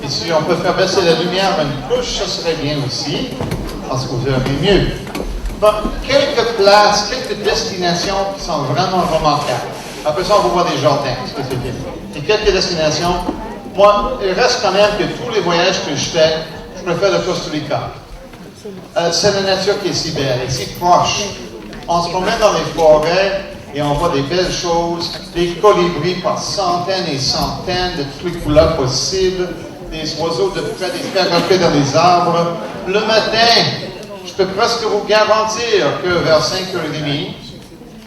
Et si on peut faire baisser la lumière une couche, ça serait bien aussi, parce que vous verrez mieux. Bon, quelques places, quelques destinations qui sont vraiment remarquables. Après ça, on va voir des jardins, ce que c'est bien. Et quelques destinations. Moi, il reste quand même que tous les voyages que je fais, je préfère le Costa Rica. C'est la nature qui est si belle et si proche. On se promène dans les forêts et on voit des belles choses, des colibris par centaines et centaines de toutes les couleurs possibles, des oiseaux de près, des perroquets dans les arbres. Le matin, je peux presque vous garantir que vers 5h30,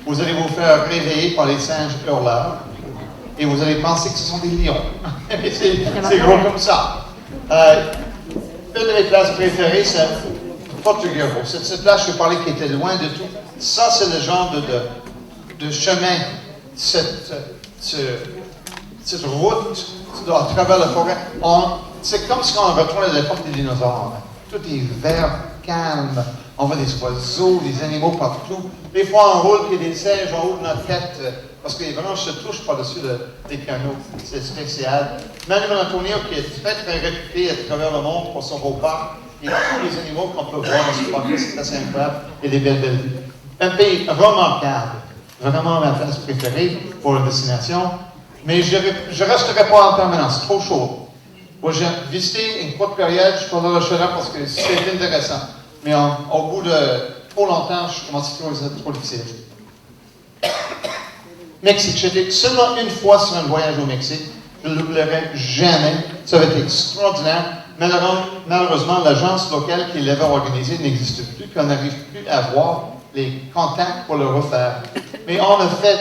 vous allez vous faire réveiller par les singes hurleurs et vous allez penser que ce sont des lions. c'est gros comme ça. Une de mes places préférées, c'est Portugal. Cette place, je parlais qui était loin de tout. Ça, c'est le genre de chemin, cette route à travers la forêt. C'est comme si on retourne à l'époque des dinosaures. Tout est vert, calme. On voit des oiseaux, des animaux partout. Des fois, on roule et des singes en haut de notre tête parce que les branches se touchent par-dessus des canaux. C'est spécial. Manuel Antonio, qui est très, très réputé à travers le monde pour son beau parc, et tous les animaux qu'on peut voir dans ce parc, c'est assez incroyable, et des belles vues. Un pays remarquable. Vraiment ma place préférée pour la destination. Mais je ne resterai pas en permanence. Trop chaud. Moi, j'ai visité une courte période, je parle de la chaleur parce que c'est intéressant. Mais au bout de trop longtemps, je commence à trouver ça trop difficile. Mexique. J'étais seulement une fois sur un voyage au Mexique. Je ne l'oublierai jamais. Ça avait été extraordinaire. Malheureusement, l'agence locale qui l'avait organisé n'existe plus, puis on n'arrive plus à voir les contacts pour le refaire. Mais on a fait,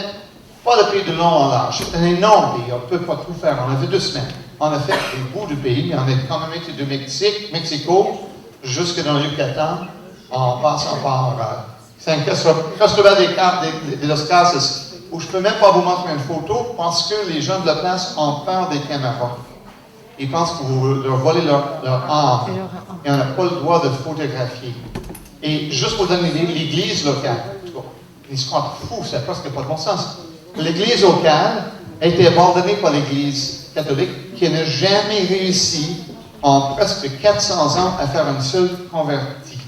pas le pays de long en large, c'est un énorme pays, on ne peut pas tout faire. On a fait 2 semaines. On a fait des bouts du pays, mais on a quand même été de Mexico, jusque dans le Yucatan, en passant par c'est un festival des Los Casas, où je ne peux même pas vous montrer une photo, parce que les gens de la place ont peur des caméras. Ils pensent que vous leur volez leur âme, et on n'a pas le droit de photographier. Et juste pour donner l'église locale, ils se croient fous, c'est presque pas de bon sens. L'église locale a été abandonnée par l'église catholique qui n'a jamais réussi en presque 400 ans à faire une seule convertie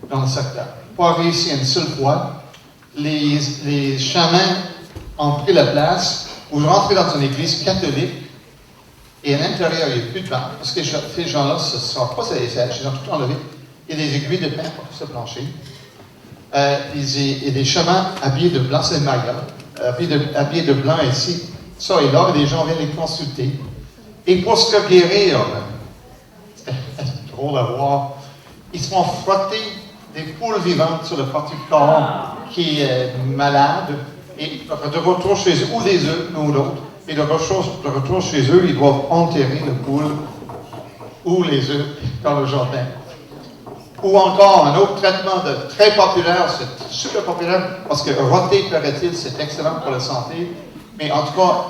dans le secteur. Pas réussi une seule fois. Les chamans ont pris la place. Vous rentrez dans une église catholique et à l'intérieur, il n'y a plus de vent parce que ces gens-là ne se sortent pas sur les sièges, ils ont tout enlevé. Il y a des aiguilles de pain pour tout ce plancher. Il y a des chamans habillés de blanc, c'est Maya, habillés de blanc ici, ça et là, et les gens viennent les consulter. Et pour se faire guérir, c'est drôle à voir, ils se font frotter des poules vivantes sur le parti du corps qui est malade, et de retour chez eux, ou des œufs, l'un ou l'autre, et de retour chez eux, ils doivent enterrer la poule ou les œufs dans le jardin. Ou encore, un autre traitement très populaire, c'est super populaire, parce que roter, paraît-il, c'est excellent pour la santé. Mais en tout cas,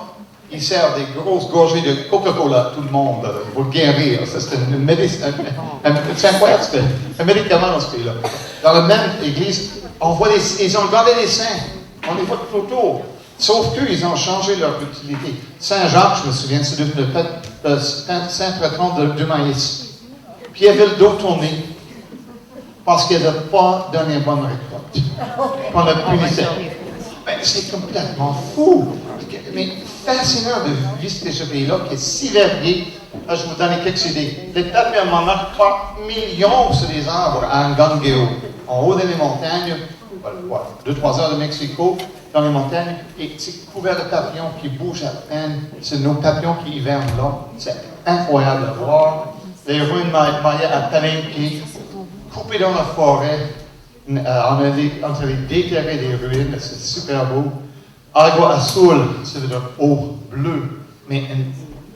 il sert des grosses gorgées de Coca-Cola à tout le monde pour guérir. C'est une médecine. C'est incroyable, c'est un médicament dans ce pays-là. Dans la même église, on voit ils ont gardé les saints. On les voit tout autour. Sauf qu'eux, ils ont changé leur utilité. Saint-Jacques, je me souviens, c'est devenu le saint patron du maïs. Puis il avait le dos tourné. Parce qu'il n'avait pas donné une bonne récolte. On a punissé. C'est complètement fou. Mais fascinant de visiter ce pays-là qui est si varié. Là, je vous donne quelques idées. Les peuples en marquent par millions sur les arbres à Ngangeo, en haut des montagnes, 2-3 heures de Mexico, dans les montagnes, et c'est couvert de papillons qui bougent à peine. C'est nos papillons qui hivernent là. C'est incroyable à voir. Les ruines Maya à Palenque, coupé dans la forêt, on a déterré des ruines, c'est super beau. Agua Azul, ça veut dire eau bleue, mais une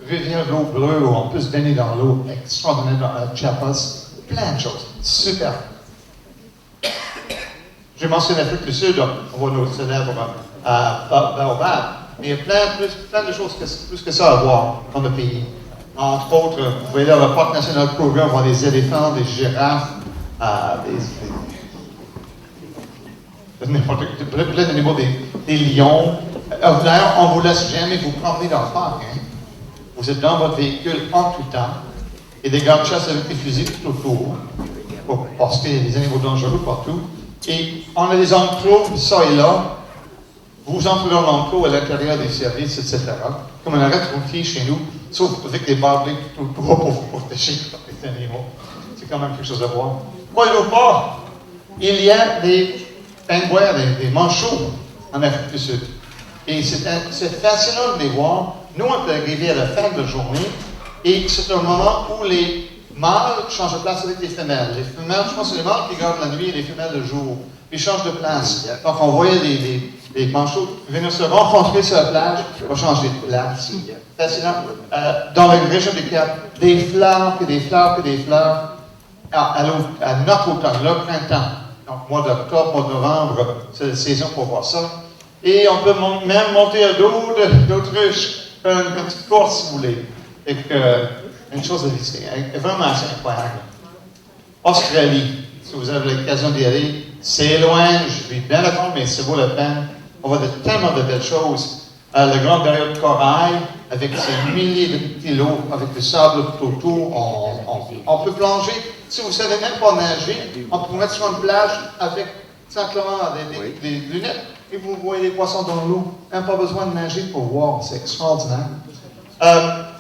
rivière d'eau bleue où on peut se baigner dans l'eau, extraordinaire dans Chiapas, plein de choses, super. J'ai mentionné l'Afrique du Sud, on voit nos célèbres Baobab, mais il y a plein de choses plus que ça à voir dans le pays. Entre autres, vous voyez là, le Parc national Kruger, on voit des éléphants, des girafes, plein d'animaux, des lions. D'ailleurs, on ne vous laisse jamais vous promener dans le parc. Hein? Vous êtes dans votre véhicule en tout temps. et des gars de chasse avec des fusils tout autour, parce qu'il y a des animaux dangereux partout. Et on a des enclos, ça et là. Vous entrez dans l'enclos à l'intérieur des services, etc. Comme on aurait trouvé chez nous, sauf avec des barbelés tout autour pour vous protéger contre les animaux. C'est quand même quelque chose à voir. Croyez-le pas, il y a des pingouins, des manchots en Afrique du Sud. Et c'est fascinant de les voir. Nous, on est arrivés à la fin de la journée, et c'est un moment où les mâles changent de place avec les femelles. Les femelles, je pense que c'est les mâles qui gardent la nuit et les femelles le jour. Ils changent de place. Donc, on voyait les manchots venir se rencontrer sur la plage pour changer de place. Fascinant. Dans la région du Cap, des fleurs, puis des fleurs, puis des fleurs. À notre automne, le printemps. Donc, mois d'octobre, mois de novembre, c'est la saison pour voir ça. Et on peut même monter à dos d'autruche, faire une petite course, si vous voulez. Et une chose à visiter. Vraiment assez incroyable. Australie, si vous avez l'occasion d'y aller, c'est loin, je suis bien d'accord, mais ça vaut la peine. On voit tellement de belles choses. La grande barrière de corail, avec ses milliers de petits lots, avec du sable tout autour, on peut plonger. Si vous ne savez même pas nager, on peut mettre sur une plage avec simplement des lunettes et vous voyez les poissons dans l'eau. Même pas besoin de nager pour voir, c'est extraordinaire.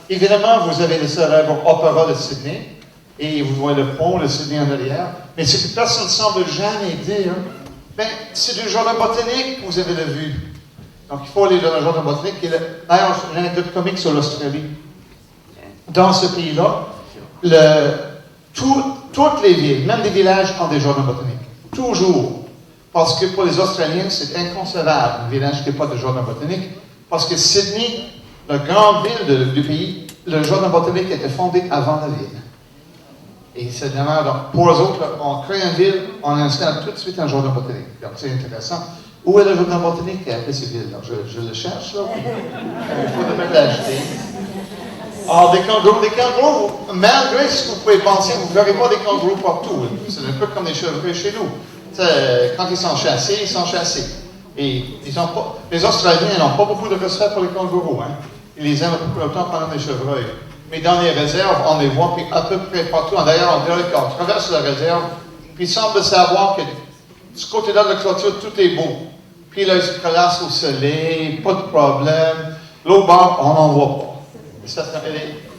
Évidemment, vous avez le célèbre Opéra de Sydney et vous voyez le pont de Sydney en arrière. Mais ce que personne ne semble jamais dire, c'est du jardin botanique que vous avez le vue. Donc, il faut aller dans le jardin botanique. D'ailleurs, une anecdote comique sur l'Australie. Dans ce pays-là, toutes les villes, même les villages, ont des jardins botaniques. Toujours. Parce que pour les Australiens, c'est inconcevable, un village qui n'a pas de jardin botanique. Parce que Sydney, la grande ville du pays, le jardin botanique était fondé avant la ville. Et c'est vraiment, donc, pour eux autres, on crée une ville, on installe tout de suite un jardin botanique. Donc, c'est intéressant. Où est le jardin botanique qui a appelé ces villes? Je le cherche, là. Il faut peut-être l'acheter. Alors, des kangourous, malgré ce que vous pouvez penser, vous ne verrez pas des kangourous partout. C'est un peu comme des chevreuils chez nous. Quand ils sont chassés, ils sont chassés. Et les Australiens n'ont pas beaucoup de respect pour les kangourous. Hein. Ils les aiment un peu plus longtemps pendant les chevreuils. Mais dans les réserves, on les voit puis à peu près partout. D'ailleurs, on dirait qu'on traverse la réserve, puis il semble savoir que de ce côté-là de la clôture, tout est beau. Puis là, ils se prélassent au soleil, pas de problème. L'autre bord, on n'en voit pas.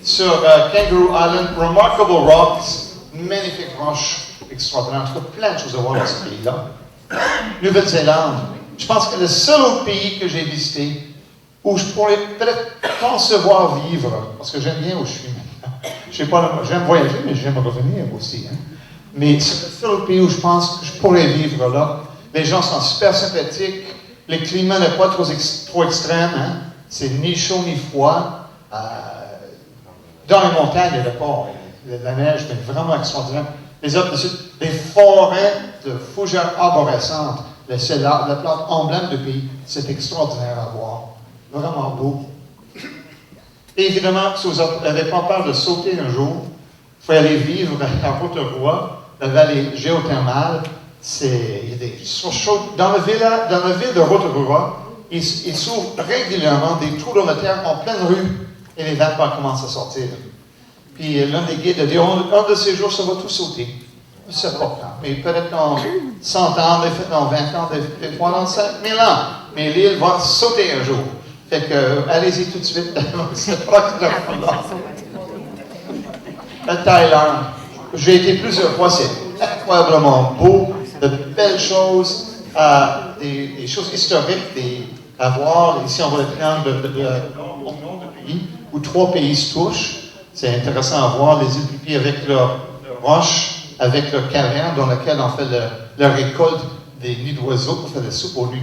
Sur Kangaroo Island, Remarkable Rocks, magnifique roche extraordinaire. En tout cas, plein de choses à voir dans ce pays-là. Nouvelle-Zélande, je pense que c'est le seul autre pays que j'ai visité où je pourrais peut-être concevoir vivre, parce que j'aime bien où je suis maintenant. Je sais pas, j'aime voyager, mais j'aime revenir aussi. Hein. Mais c'est le seul autre pays où je pense que je pourrais vivre là. Les gens sont super sympathiques, le climat n'est pas trop extrême, hein. C'est ni chaud ni froid. Dans les montagnes, il y a de la neige, mais vraiment extraordinaire. Les autres, des forêts de fougères arborescentes, c'est la plante emblème du pays. C'est extraordinaire à voir. Vraiment beau. Et évidemment, si vous n'avez pas peur de sauter un jour, il faut aller vivre à Rotorua, la vallée géothermale. Dans la ville de Rotorua, il s'ouvre régulièrement des trous dans la terre en pleine rue et les vapeurs commencent à sortir. Puis l'un des guides a dit, un de ces jours, ça va tout sauter. C'est pas grave. Mais peut-être dans 100 ans, dans 20 ans, dans 5 000 ans. Mais l'île va sauter un jour. Fait que, allez-y tout de suite. C'est pas la Thaïlande. J'ai été plusieurs fois, c'est incroyablement beau, de belles choses, des choses historiques à voir. Ici, on voit le triangle de nom du pays, où 3 pays se touchent. C'est intéressant à voir les îles Pipis avec leurs roches, avec leurs cavernes dans lesquelles on fait la récolte des nids d'oiseaux pour faire des soupes aux nids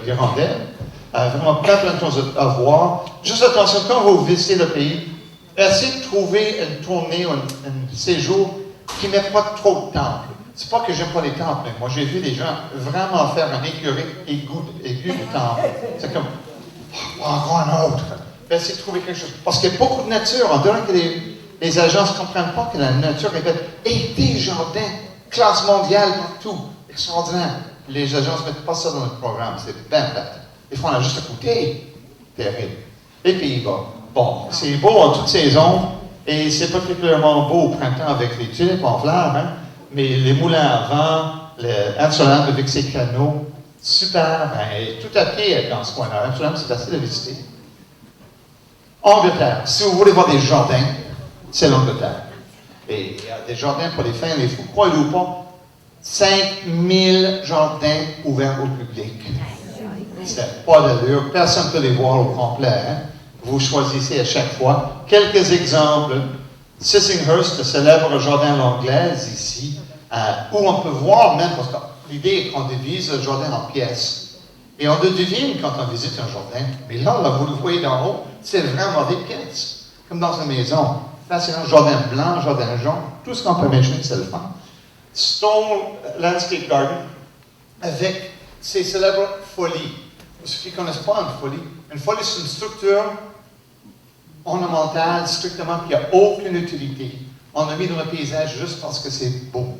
d'hirondelles. Vraiment plein de choses à voir. Juste attention, quand vous visitez le pays, essayez de trouver une tournée, un séjour qui ne met pas trop de temps. C'est pas que j'aime pas les temples, mais moi j'ai vu des gens vraiment faire un écurie aigu du temple. C'est comme, encore un autre. Essayez de trouver quelque chose. Parce qu'il y a beaucoup de nature. On dirait que les agences ne comprennent pas que la nature est belle. Et des jardins, classe mondiale partout. Extraordinaire. Les agences ne mettent pas ça dans notre programme. C'est bien plate. Des fois, on a juste à côté. Terrible. Les Pays-Bas. Bon, c'est beau en toute saison. Et c'est particulièrement beau au printemps avec les tulipes en fleurs, hein? Mais les moulins à vent, Amsterdam avec ses canaux, super, ben, tout à pied dans ce coin-là. Amsterdam, c'est facile à visiter. Angleterre, si vous voulez voir des jardins, c'est l'Angleterre. Et il y a des jardins pour les fins et les fous, croyez-le ou pas, 5000 jardins ouverts au public. C'est pas d'allure, personne ne peut les voir au complet. Hein? Vous choisissez à chaque fois. Quelques exemples. Sissinghurst, le célèbre jardin à l'anglaise, ici, où on peut voir même, parce que l'idée est qu'on divise le jardin en pièces. Et on le devine quand on visite un jardin. Mais là, vous le voyez d'en haut, c'est vraiment des pièces. Comme dans une maison. Là, c'est un jardin blanc, jardin jaune. Tout ce qu'on peut imaginer, c'est le fun. Stone Landscape Garden, avec ses célèbres folies. Pour ceux qui ne connaissent pas une folie, c'est une structure ornementale, strictement, qui n'a aucune utilité. On l'a mis dans le paysage juste parce que c'est beau.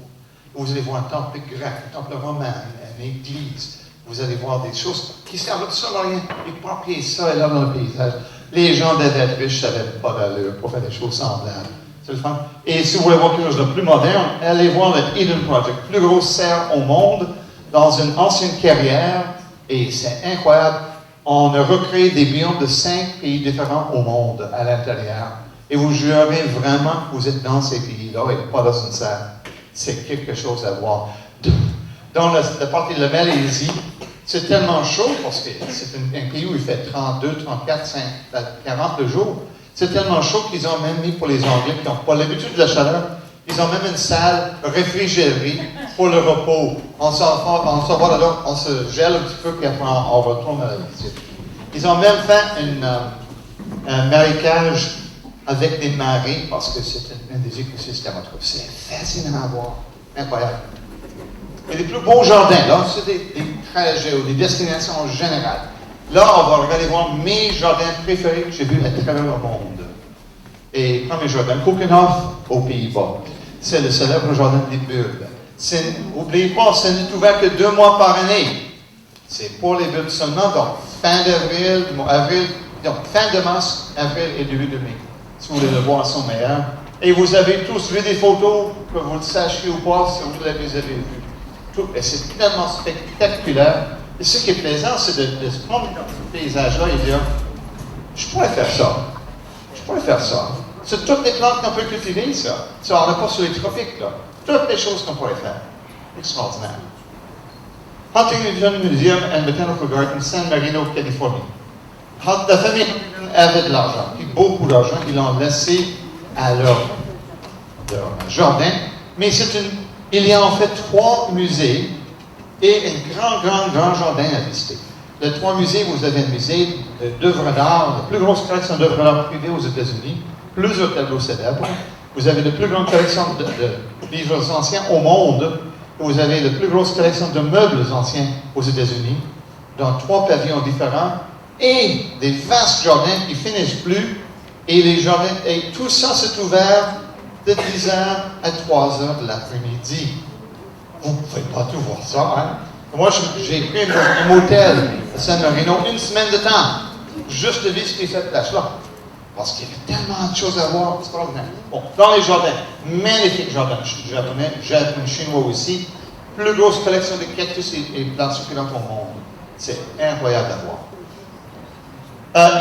Vous allez voir un temple grec, un temple romain, une église. Vous allez voir des choses qui servent absolument à rien. Et pas qu'il y ait ça et là dans le paysage. Les gens devaient être riches, ça n'avait pas d'allure pour faire des choses semblables. C'est le fun. Et si vous voulez voir quelque chose de plus moderne, allez voir le Eden Project, plus grosse serre au monde, dans une ancienne carrière. Et c'est incroyable. On a recréé des biomes de 5 pays différents au monde à l'intérieur. Et vous jurez vraiment que vous êtes dans ces pays-là et pas dans une serre. C'est quelque chose à voir. Dans la partie de la Malaisie, c'est tellement chaud parce que c'est un pays où il fait 32, 34, 40 jours. C'est tellement chaud qu'ils ont même mis pour les Anglais qui n'ont pas l'habitude de la chaleur, ils ont même une salle réfrigérée pour le repos. On s'en va là, on se gèle un petit peu, puis après on retourne à la visite. Ils ont même fait un marécage avec des marées, parce que c'est un des écosystèmes. C'est fascinant à voir. Incroyable. Et les plus beaux jardins, là, c'est des trajets ou des destinations générales. Là, on va aller voir mes jardins préférés que j'ai vus à travers le monde. Et premier jardin, Kokenhof, aux Pays-Bas. C'est le célèbre jardin des bulbes. N'oubliez pas, ce n'est ouvert que 2 mois par année. C'est pour les bulbes seulement, donc fin d'avril, donc fin de mars, avril et début de mai. Si vous voulez le voir à son meilleur. Et vous avez tous vu des photos, que vous le sachiez ou pas, si vous les avez vues. Et c'est tellement spectaculaire. Et ce qui est plaisant, c'est de se promener dans ce paysage-là et dire, je pourrais faire ça. Je pourrais faire ça. C'est toutes les plantes qu'on peut cultiver, ça. Ça, on n'a pas sur les tropiques, là. Toutes les choses qu'on pourrait faire. Extraordinaire. Huntington Museum and Botanical Garden, San Marino, Californie. La famille avait de l'argent, puis beaucoup d'argent. Ils l'ont laissé à leur jardin. Mais il y a en fait 3 musées et un grand jardin à visiter. Les 3 musées, vous avez un musée d'œuvres d'art, la plus grosse collection d'œuvres d'art privées aux États-Unis, plusieurs tableaux célèbres. Vous avez la plus grande collection de livres anciens au monde. Vous avez la plus grosse collection de meubles anciens aux États-Unis, dans 3 pavillons différents, et des vastes jardins qui finissent plus. Et les jardins, et tout ça s'est ouvert de 10h à 3h de l'après-midi. Vous ne pouvez pas tout voir ça, hein? Moi, j'ai pris un motel à San Marino 1 semaine de temps, juste de visiter cette place-là. Parce qu'il y avait tellement de choses à voir, extraordinaire. Bon, dans les jardins, magnifiques jardins japonais, chinois aussi, plus grosse collection de cactus et plantes succulentes au monde. C'est incroyable à voir.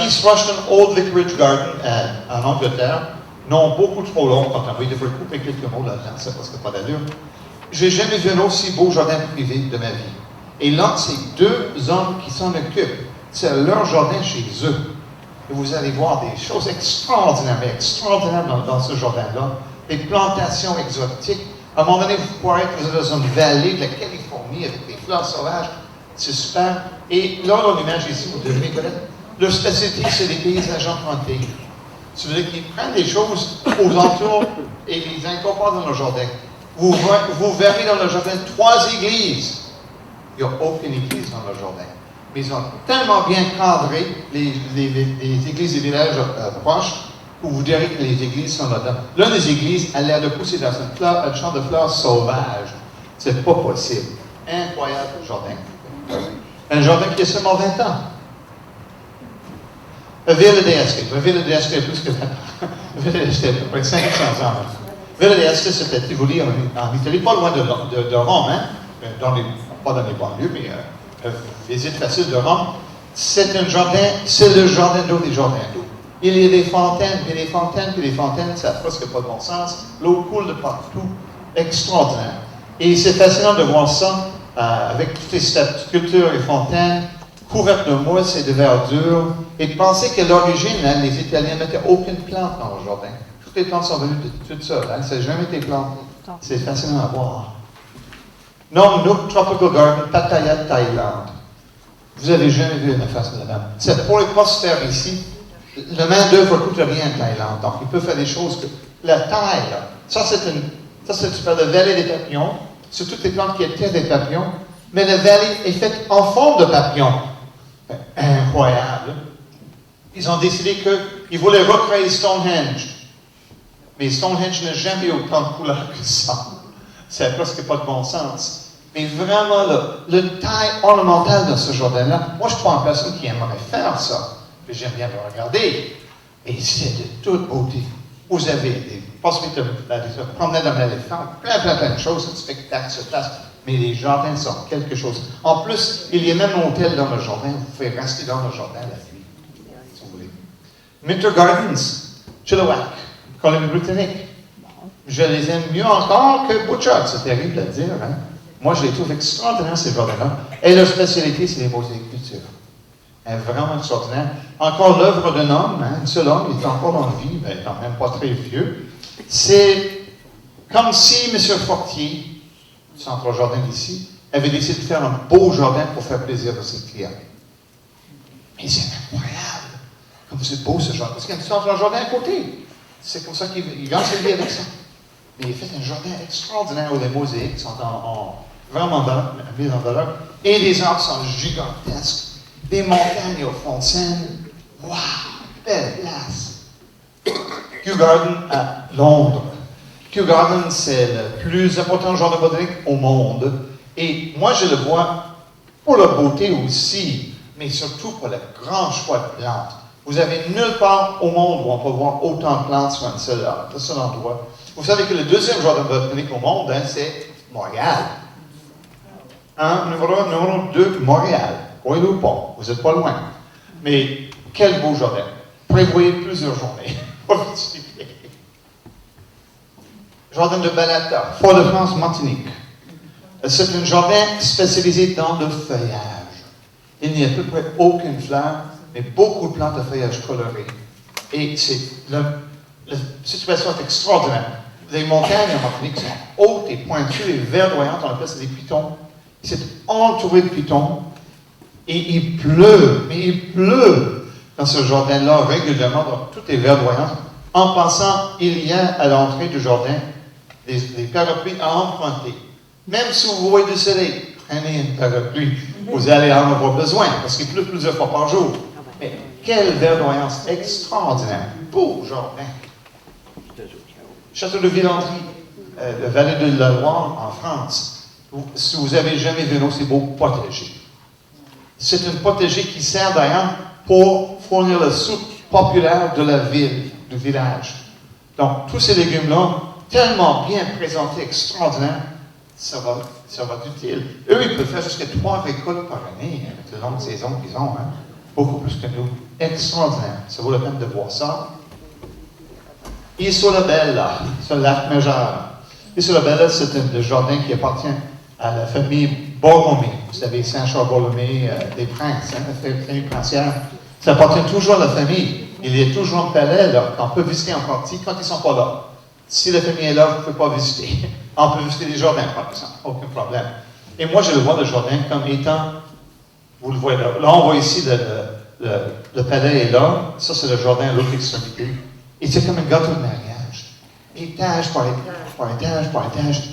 East Rushton Old Vicarage Garden en Angleterre, non beaucoup trop long, quand on devrait couper quelques mots là-dedans, c'est parce que pas d'allure. J'ai jamais vu un aussi beau jardin privé de ma vie. Et là, c'est 2 hommes qui s'en occupent. C'est leur jardin chez eux. Et vous allez voir des choses extraordinaires dans ce jardin-là. Des plantations exotiques. À un moment donné, vous croirez que vous êtes dans une vallée de la Californie avec des fleurs sauvages. C'est super. Et là, dans l'image ici, vous devez connaître, leur spécialité, c'est les paysages empruntés. C'est-à-dire qu'ils prennent des choses aux entours et les incorporent dans leur jardin. Vous verrez dans leur jardin 3 églises. Il n'y a aucune église dans leur jardin. Mais ils ont tellement bien cadré les églises des villages proches que vous direz que les églises sont là-dedans. L'une des églises a l'air de pousser dans un champ de fleurs sauvage. C'est pas possible. Incroyable jardin. Un jardin qui a seulement 20 ans. La ville d'Escape. La ville d'Escape est plus que 20 ans. J'étais à peu près 500 ans. Villa d'Este, c'était Tivoli en Italie, pas loin de Rome, hein? Pas dans les banlieues, mais visite facile de Rome. C'est un jardin, c'est le jardin d'eau des jardins d'eau. Il y a des fontaines, puis des fontaines, puis des fontaines, ça n'a presque pas de bon sens. L'eau coule de partout, extraordinaire. Et c'est fascinant de voir ça avec toutes les sculptures et fontaines couvertes de mousse et de verdure, et de penser qu'à l'origine, hein, les Italiens ne mettaient aucune plante dans leur jardin. Toutes les plantes sont venues de toutes seules, hein, ça n'a jamais été planté. C'est fascinant à voir. Nook Tropical Garden, Pattaya, Thaïlande. Vous n'avez jamais vu une face de la même. C'est pour les postes faire ici. Le main-d'œuvre ne coûte rien en Thaïlande. Donc, il peut faire des choses que. La Thaï, ça, c'est tu parles de vallée des papillons. C'est toutes les plantes qui étaient des papillons. Mais la vallée est faite en forme de papillon. Incroyable. Ils ont décidé qu'ils voulaient recréer Stonehenge. Mais Stonehenge n'a jamais eu autant de couleurs que ça. Ça n'a presque pas de bon sens. Mais vraiment, le taille ornemental de ce jardin-là, moi, je ne suis pas une personne qui aimerait faire ça. Mais j'aime bien le regarder. Et c'est de toute beauté. Vous avez des possibilités de promener dans l'éléphant, plein de choses, un spectacle se passe. Mais les jardins sont quelque chose. En plus, il y a même un hôtel dans le jardin. Vous pouvez rester dans le jardin la nuit, si vous voulez. Minter Gardens, Chilliwack, Colombie-Britannique. Je les aime mieux encore que Butchart. C'est terrible à dire, hein? Moi, je les trouve extraordinaires, ces jardins-là. Et leur spécialité, c'est les mosaïques-cultures. Vraiment extraordinaire. Encore l'œuvre d'un homme, hein, un seul homme, il est encore en vie, mais quand même pas très vieux. C'est comme si M. Fortier, centre jardin d'ici, avait décidé de faire un beau jardin pour faire plaisir à ses clients. Mais c'est incroyable, comme c'est beau ce jardin. Parce qu'il y a un centre jardin à côté. C'est comme ça qu'il gagne ses vies avec ça. Mais il fait un jardin extraordinaire où les mosaïques sont vraiment mis en valeur. Et les arbres sont gigantesques. Des montagnes au fond de Seine. Waouh! Belle place! Kew Garden à Londres. Kew Garden, c'est le plus important jardin botanique au monde. Et moi, je le vois pour la beauté aussi, mais surtout pour le grand choix de plantes. Vous avez nulle part au monde où on peut voir autant de plantes sur un seul endroit. Vous savez que le deuxième jardin botanique au monde, hein, c'est Montréal. Numéro 2, Montréal. Oui ou pas, vous n'êtes pas loin. Mais quel beau jardin. Prévoyez plusieurs journées pour visiter. Jardin de Balata, Fort-de-France, Martinique. C'est un jardin spécialisé dans le feuillage. Il n'y a à peu près aucune fleur, mais beaucoup de plantes de feuillage coloré. Et la situation est extraordinaire. Les montagnes en Martinique sont hautes et pointues et verdoyantes, on appelle ça des pitons. C'est entouré de pitons. Et il pleut, mais il pleut dans ce jardin-là régulièrement, donc tout est verdoyant. En passant, il y a à l'entrée du jardin des parapluies à emprunter. Même si vous voyez du soleil, prenez une parapluie. Vous allez en avoir besoin, parce qu'il pleut plusieurs fois par jour. Mais quelle verdoyance extraordinaire. Beau jardin. Château de Villandry, la vallée de la Loire en France. Si vous n'avez jamais vu un aussi beau potager. C'est une potager qui sert d'ailleurs pour fournir la soupe populaire de la ville, du village. Donc, tous ces légumes-là, tellement bien présentés, extraordinaires, ça va être utile. Eux, ils peuvent faire jusqu'à 3 récoltes par année, avec la longue saison qu'ils ont, hein? Beaucoup plus que nous. Extraordinaire. Ça vaut la peine de voir ça. Isola Bella, sur le lac Majeur. Isola Bella, c'est un jardin qui appartient à la famille Borromée. Vous savez, Saint-Charles-Borromée, des princes, hein, la famille princière. Ça appartient toujours à la famille. Il y a toujours un palais là, qu'on peut visiter en partie quand ils ne sont pas là. Si la famille est là, vous ne pouvez pas visiter. On peut visiter les jardins, par exemple. Aucun problème. Et moi, je le vois, le jardin, comme étant... Vous le voyez là. Là, on voit ici le palais est là. Ça, c'est le jardin à l'autre extrémité. Et c'est comme un gâteau de mariage. Étage par étage, par étage, par étage.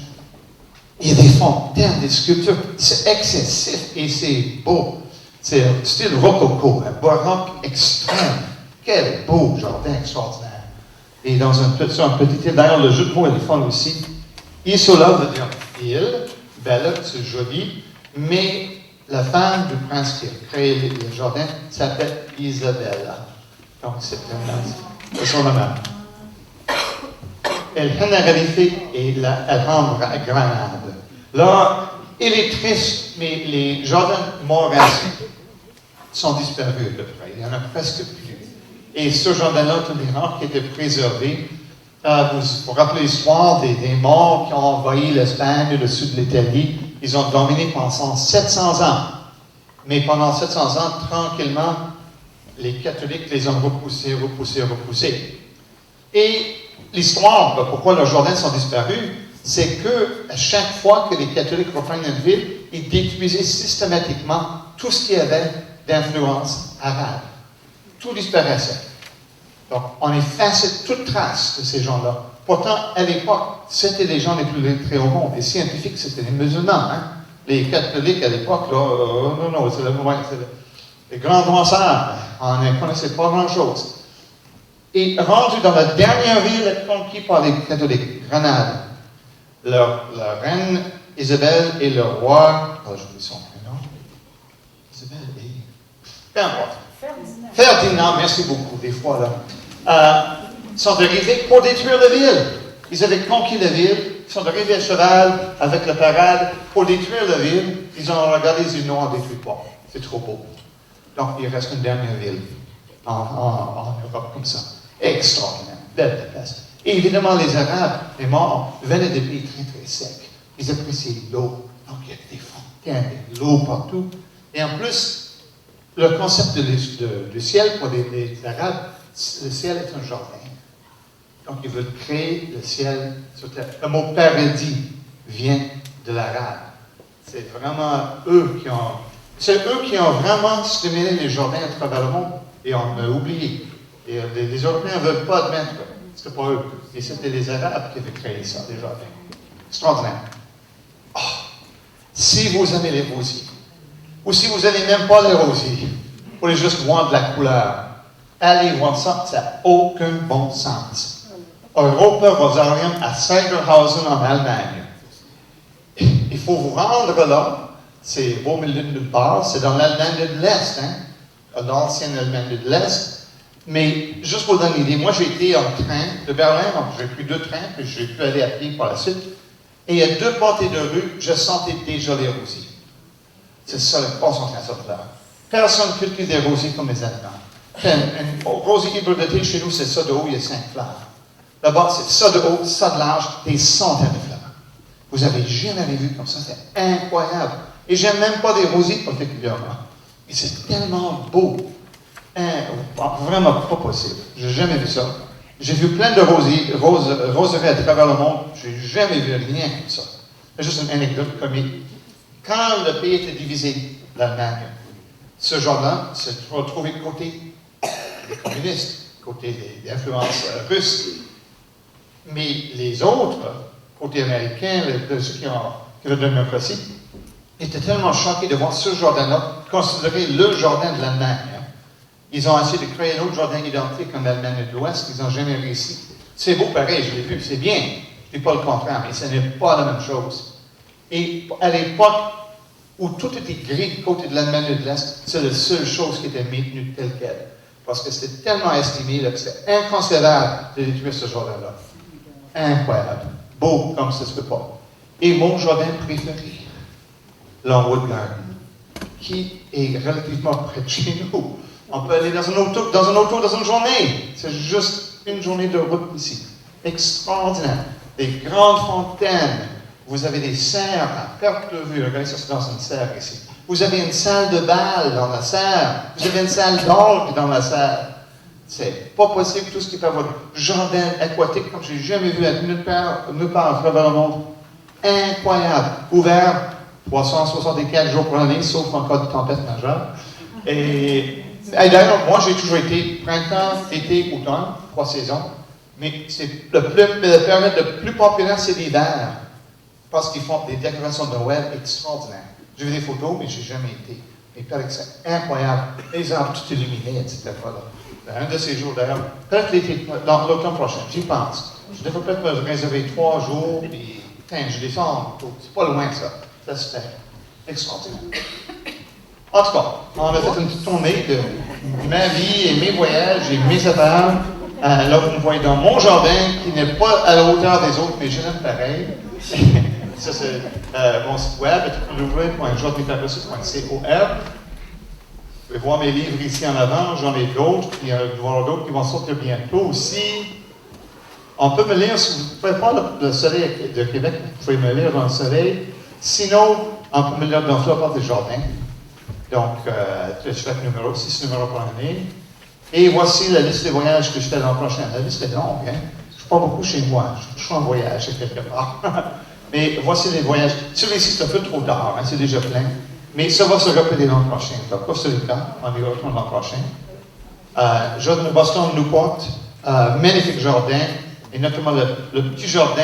Il y a des fontaines, des sculptures. C'est excessif et c'est beau. C'est un style rococo, un baroque extrême. Quel beau jardin extraordinaire. Et dans un petit île, d'ailleurs, le jeu de mots est fun aussi. Isola veut dire île, belle, c'est joli, mais la femme du prince qui a créé le jardin s'appelle Isabella. Donc, c'est son nom. El Generalife et la Alhambra Granade. Là, il est triste, mais les jardins Moras sont disparus à peu près. Il n'y en a presque plus. Et ce jardin-là, qui était préservé, vous vous rappelez l'histoire des morts qui ont envahi l'Espagne, le sud de l'Italie. Ils ont dominé pendant 700 ans. Mais pendant 700 ans, tranquillement, les catholiques les ont repoussés. Et l'histoire, pourquoi leurs jardins sont disparus, c'est que à chaque fois que les catholiques reprennent une ville, ils détruisaient systématiquement tout ce qui avait d'influence arabe. Tout disparaissait. Donc, on effaçait toute trace de ces gens-là. Pourtant, à l'époque, c'était les gens les plus lettrés au monde. Les scientifiques, c'était les musulmans. Hein? Les catholiques, à l'époque, non, c'est les grands droissards. On ne connaissait pas grand-chose. Et rendu dans la dernière ville conquise par les catholiques, Grenade, la reine Isabelle et le roi, j'oublie son prénom, Isabelle et... peu importe. Ferdinand, merci beaucoup, des fois là, sont arrivés pour détruire la ville. Ils avaient conquis la ville, ils sont arrivés à cheval avec la parade pour détruire la ville. Ils ont regardé, ils ont dit non, on ne détruit pas, c'est trop beau. Donc il reste une dernière ville en Europe comme ça. Extraordinaire, belle place. Et évidemment, les Arabes, les morts, venaient de pays très très secs. Ils appréciaient l'eau, donc il y avait des fontaines, de l'eau partout. Et en plus, le concept du ciel pour les Arabes, le ciel est un jardin. Donc, ils veulent créer le ciel sur terre. Le mot paradis vient de l'arabe. C'est vraiment eux qui ont vraiment stimulé les jardins à travers le monde et on a oublié. Et les Européens ne veulent pas admettre que c'était pas eux. Et c'était les Arabes qui avaient créé ça, les jardins. Extraordinaire. Oh, si vous aimez les rosiers, ou si vous n'aimez même pas les rosiers, vous voulez juste voir de la couleur, allez voir ça, ça n'a aucun bon sens. Europa Rosarium à Seigerhausen en Allemagne. Il faut vous rendre là, c'est au milieu de nulle part, c'est dans l'Allemagne de l'Est, hein, l'ancienne Allemagne de l'Est. Mais juste pour vous donner une idée, moi j'ai été en train de Berlin, donc j'ai pris 2 trains, puis j'ai pu aller à pied par la suite. Et à 2 portées de rue, je sentais déjà les rosiers. C'est ça, les concentrations de fleurs. Personne ne cultive des rosiers comme les Allemands. Un rosier hybridé chez nous, c'est ça de haut, il y a 5 fleurs. Là-bas, c'est ça de haut, ça de large, des centaines de fleurs. Vous n'avez jamais vu comme ça, c'est incroyable. Et j'aime même pas des rosiers particulièrement. Mais c'est tellement beau. Vraiment pas possible. J'ai jamais vu ça. J'ai vu plein de roseries à travers le monde. J'ai jamais vu rien comme ça. C'est juste une anecdote comique. Quand le pays était divisé, l'Allemagne, ce genre-là s'est retrouvé côté des communistes, côté des influences russes. Mais les autres, côté américain, ceux qui ont la démocratie, étaient tellement choqués de voir ce jardin-là considéré le jardin de l'Allemagne. Ils ont essayé de créer un autre jardin identique en Allemagne de l'Ouest, ils n'ont jamais réussi. C'est beau pareil, je l'ai vu, c'est bien. Je ne dis pas le contraire, mais ce n'est pas la même chose. Et à l'époque où tout était gris côté de l'Allemagne de l'Est, c'est la seule chose qui était maintenue telle qu'elle. Parce que c'était tellement estimé là, que c'était inconcevable de détruire ce jardin-là. Incroyable. Beau comme ça se peut pas. Et mon jardin préféré, l'Enwood Garden, qui est relativement près de chez nous. On peut aller dans un auto dans une journée. C'est juste une journée de route ici. Extraordinaire. Des grandes fontaines. Vous avez des serres à perte de vue. Regardez ça, c'est dans une serre ici. Vous avez une salle de bal dans la serre. Vous avez une salle d'orgue dans la serre. C'est pas possible tout ce qui peut avoir. Jardin aquatique comme j'ai jamais vu à nulle part à travers le monde. Incroyable. Ouvert 364 jours pour l'année, sauf en cas de tempête majeure. Et d'ailleurs, moi, j'ai toujours été printemps, été, automne, 3 saisons. Mais c'est la période la plus populaire, c'est l'hiver. Parce qu'ils font des décorations de Noël extraordinaires. J'ai vu des photos, mais je n'ai jamais été. Mais c'est incroyable. Les arbres tout illuminés, etc. Un de ces jours, d'ailleurs, peut-être dans l'automne prochain, j'y pense. Je devrais peut-être me réserver 3 jours, puis je descends. C'est pas loin que ça. Ça se fait. Extraordinaire. En tout cas, on a fait une petite tournée de ma vie et mes voyages et mes affaires. Là, vous me voyez dans mon jardin, qui n'est pas à la hauteur des autres, mais je l'aime pareil. Ça, c'est mon site web, www.jardinterprécieux.com. Vous pouvez voir mes livres ici en avant, j'en ai d'autres, puis il y en a d'autres qui vont sortir bientôt aussi. On peut me lire, si vous ne pouvez pas le soleil de Québec, vous pouvez me lire dans le soleil. Sinon, on peut me lire dans Fleur des Jardins. Donc, chaque numéro, 6 numéros par année. Et voici la liste des voyages que je fais l'an prochain. La liste est longue, hein? Je ne suis pas beaucoup chez moi. Je suis en voyage quelque part. Mais voici les voyages. Celui-ci, c'est un peu trop tard, hein? C'est déjà plein. Mais ça va se répéter l'an prochain. Donc, pas celui-là. On y retourne l'an prochain. Jardin de Boston, Newport. Magnifique jardin. Et notamment le petit jardin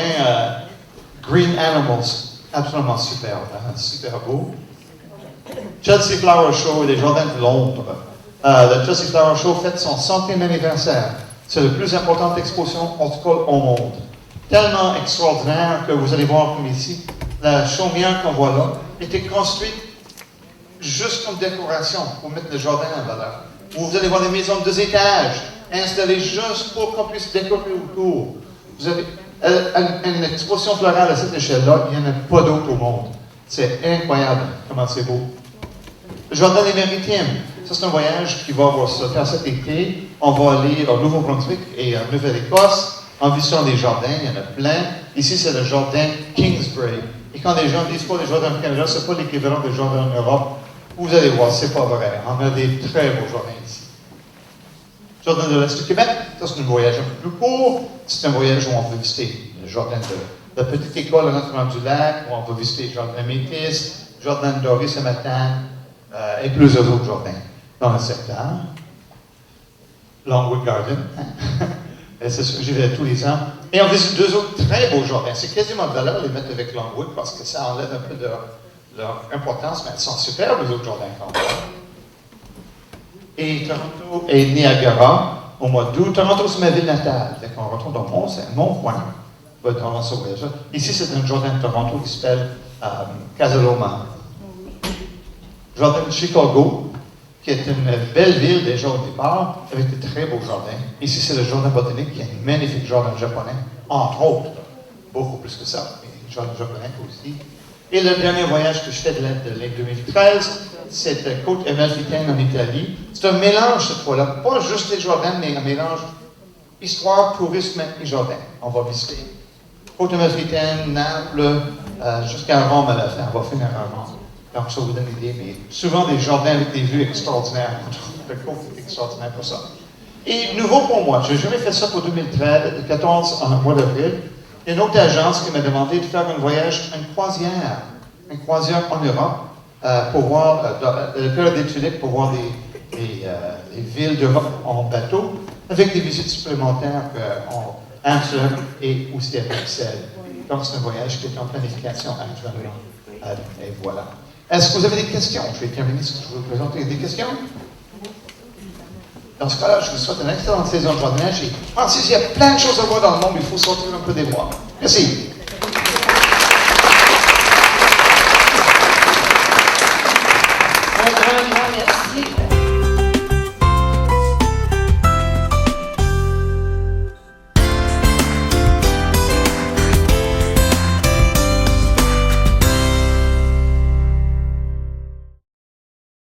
Green Animals. Absolument superbe. Hein? Super beau. Chelsea Flower Show et les jardins de Londres. Le Chelsea Flower Show fête son 100e anniversaire. C'est la plus importante exposition horticole au monde. Tellement extraordinaire que vous allez voir comme ici, la chaumière qu'on voit là était construite juste comme décoration pour mettre le jardin en valeur. Vous allez voir des maisons de 2 étages installées juste pour qu'on puisse décorer autour. Vous avez une exposition florale à cette échelle-là, il n'y en a pas d'autre au monde. C'est incroyable comment c'est beau. Le jardin des Maritimes, ça c'est un voyage qui va se faire cet été. On va aller au Nouveau-Brunswick et en Nouvelle-Écosse en visitant des jardins, il y en a plein. Ici, c'est le jardin Kingsbury. Et quand les gens disent pas les jardins au Canada, c'est pas l'équivalent des jardins en Europe. Vous allez voir, c'est pas vrai. On a des très beaux jardins ici. Jardin de l'Est du Québec, ça c'est un voyage un peu plus court. C'est un voyage où on peut visiter le jardin de la petite école à Notre-Dame-du-Lac, où on peut visiter le jardin Métis, le jardin de Doris et Matane, et plusieurs autres jardins dans le secteur. Longwood Garden, c'est ce que j'y vais tous les ans. Et on visite 2 autres très beaux jardins. C'est quasiment de valeur de les mettre avec Longwood parce que ça enlève un peu de leur importance, mais elles sont superbes, les autres jardins quand même. Et Toronto et Niagara au mois d'août. Toronto, c'est ma ville natale. Fait qu'on retourne dans mon coin. Dans ce voyage. Ici, c'est un jardin de Toronto qui s'appelle Casaloma. Jardin de Chicago, qui est une belle ville déjà au départ, avec de très beaux jardins. Ici, c'est le jardin botanique, qui est un magnifique jardin japonais, entre autres. Beaucoup plus que ça, mais le jardin japonais aussi. Et le dernier voyage que je fais de l'année 2013, c'est la côte Amalfitaine en Italie. C'est un mélange cette fois-là, pas juste les jardins, mais un mélange histoire, tourisme et jardin. On va visiter côte Amalfitaine, Naples, jusqu'à Rome à la fin. On va finir à Rome. Donc ça vous donne une idée, mais souvent des jardins avec des vues extraordinaires. Le côte est extraordinaire pour ça. Et nouveau pour moi, je n'ai jamais fait ça pour 2014 en mois d'avril. Il y a une autre agence qui m'a demandé de faire un voyage, une croisière en Europe, pour voir, le cœur des Tulips, pour voir les villes d'Europe en bateau, avec des visites supplémentaires en Amsterdam et aussi à Bruxelles. Donc c'est un voyage qui est en planification actuellement. Et voilà. Est-ce que vous avez des questions? Je vais terminer ce que je vous présenter. Des questions? Dans ce cas-là, je vous souhaite une excellente saison de jardinage. Et pensez, il y a plein de choses à voir dans le monde, mais il faut sortir un peu des bois. Merci.